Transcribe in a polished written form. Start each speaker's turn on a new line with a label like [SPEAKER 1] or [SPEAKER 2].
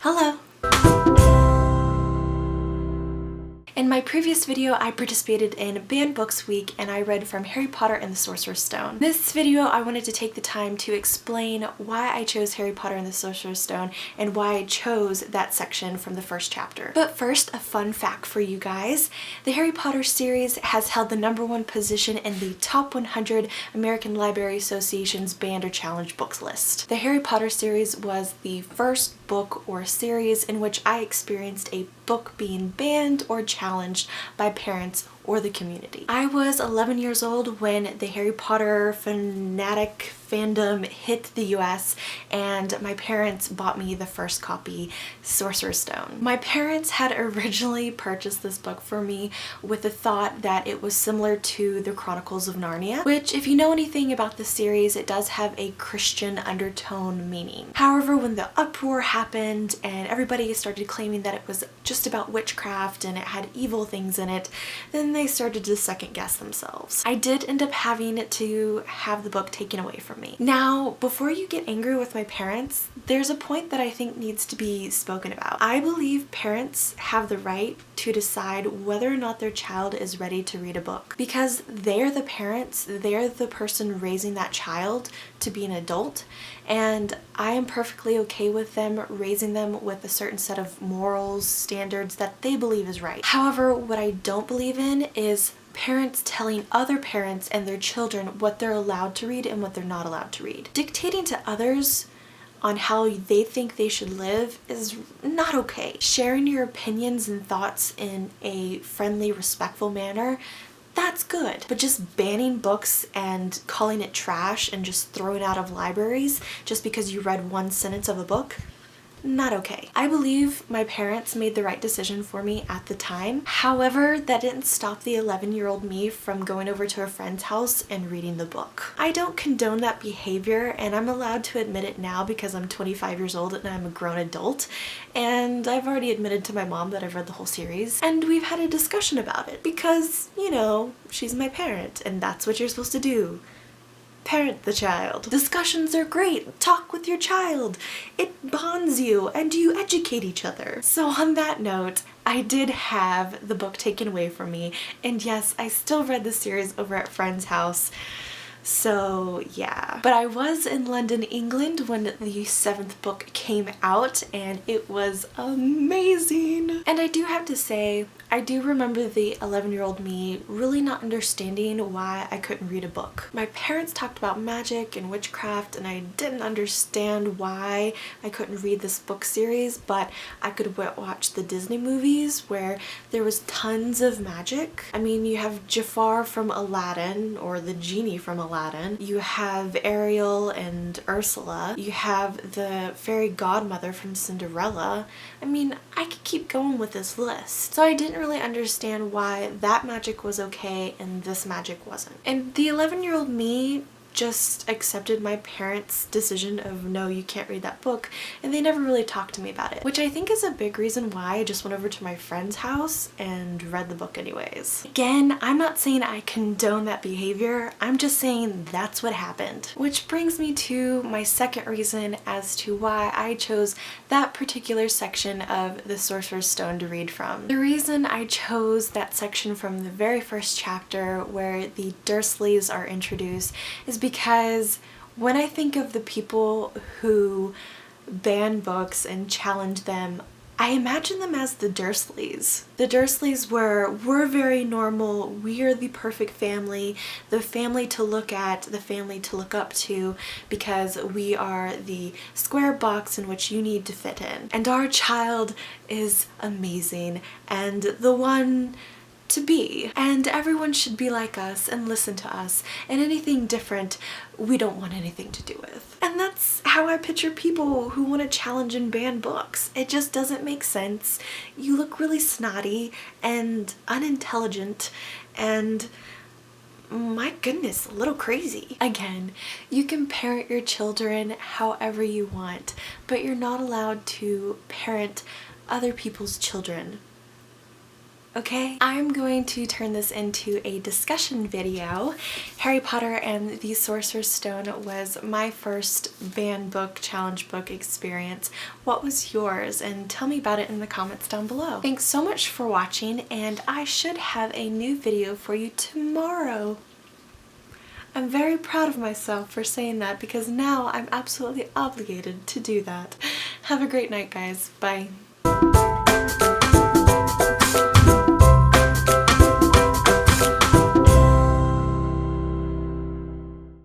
[SPEAKER 1] Hello! In my previous video, I participated in Banned Books Week and I read from Harry Potter and the Sorcerer's Stone. In this video, I wanted to take the time to explain why I chose Harry Potter and the Sorcerer's Stone and why I chose that section from the first chapter. But first, a fun fact for you guys. The Harry Potter series has held the #1 position in the top 100 American Library Association's Banned or Challenged Books list. The Harry Potter series was the first book or series in which I experienced a book being banned or challenged by parents or the community. I was 11 years old when the Harry Potter fanatic fandom hit the US and my parents bought me the first copy, Sorcerer's Stone. My parents had originally purchased this book for me with the thought that it was similar to the Chronicles of Narnia, which if you know anything about the series, it does have a Christian undertone meaning. However, when the uproar happened and everybody started claiming that it was just about witchcraft and it had evil things in it, then they started to second guess themselves. I did end up having to have the book taken away from me. Now, before you get angry with my parents, there's a point that I think needs to be spoken about. I believe parents have the right to decide whether or not their child is ready to read a book because they're the parents, they're the person raising that child to be an adult, and I am perfectly okay with them raising them with a certain set of morals, standards that they believe is right. However, what I don't believe in is parents telling other parents and their children what they're allowed to read and what they're not allowed to read. Dictating to others on how they think they should live is not okay. Sharing your opinions and thoughts in a friendly, respectful manner, that's good. But just banning books and calling it trash and just throwing it out of libraries just because you read one sentence of a book, not okay. I believe my parents made the right decision for me at the time. However, that didn't stop the 11-year-old me from going over to a friend's house and reading the book. I don't condone that behavior, and I'm allowed to admit it now because I'm 25 years old and I'm a grown adult, and I've already admitted to my mom that I've read the whole series, and we've had a discussion about it because, you know, she's my parent and that's what you're supposed to do. Parent the child. Discussions are great. Talk with your child. It bonds you and you educate each other. So on that note, I did have the book taken away from me, and yes, I still read the series over at friend's house. So yeah. But I was in London, England when the 7th book came out and it was amazing. And I do have to say, I do remember the 11-year-old me really not understanding why I couldn't read a book. My parents talked about magic and witchcraft and I didn't understand why I couldn't read this book series, but I could watch the Disney movies where there was tons of magic. I mean, you have Jafar from Aladdin, or the genie from Aladdin. You have Ariel and Ursula. You have the fairy godmother from Cinderella. I mean, I could keep going with this list. So I didn't really understand why that magic was okay and this magic wasn't. And the 11-year-old me just accepted my parents' decision of no, you can't read that book, and they never really talked to me about it, which I think is a big reason why I just went over to my friend's house and read the book anyways. Again, I'm not saying I condone that behavior, I'm just saying that's what happened. Which brings me to my second reason as to why I chose that particular section of the Sorcerer's Stone to read from. The reason I chose that section from the very first chapter where the Dursleys are introduced is because when I think of the people who ban books and challenge them, I imagine them as the Dursleys. The Dursleys we're very normal, we are the perfect family, the family to look at, the family to look up to, because we are the square box in which you need to fit in. And our child is amazing and the one to be. And everyone should be like us and listen to us, and anything different we don't want anything to do with. And that's how I picture people who want to challenge and ban books. It just doesn't make sense. You look really snotty and unintelligent and, my goodness, a little crazy. Again, you can parent your children however you want, but you're not allowed to parent other people's children. Okay? I'm going to turn this into a discussion video. Harry Potter and the Sorcerer's Stone was my first banned book, challenge book experience. What was yours? And tell me about it in the comments down below. Thanks so much for watching, and I should have a new video for you tomorrow. I'm very proud of myself for saying that because now I'm absolutely obligated to do that. Have a great night, guys. Bye.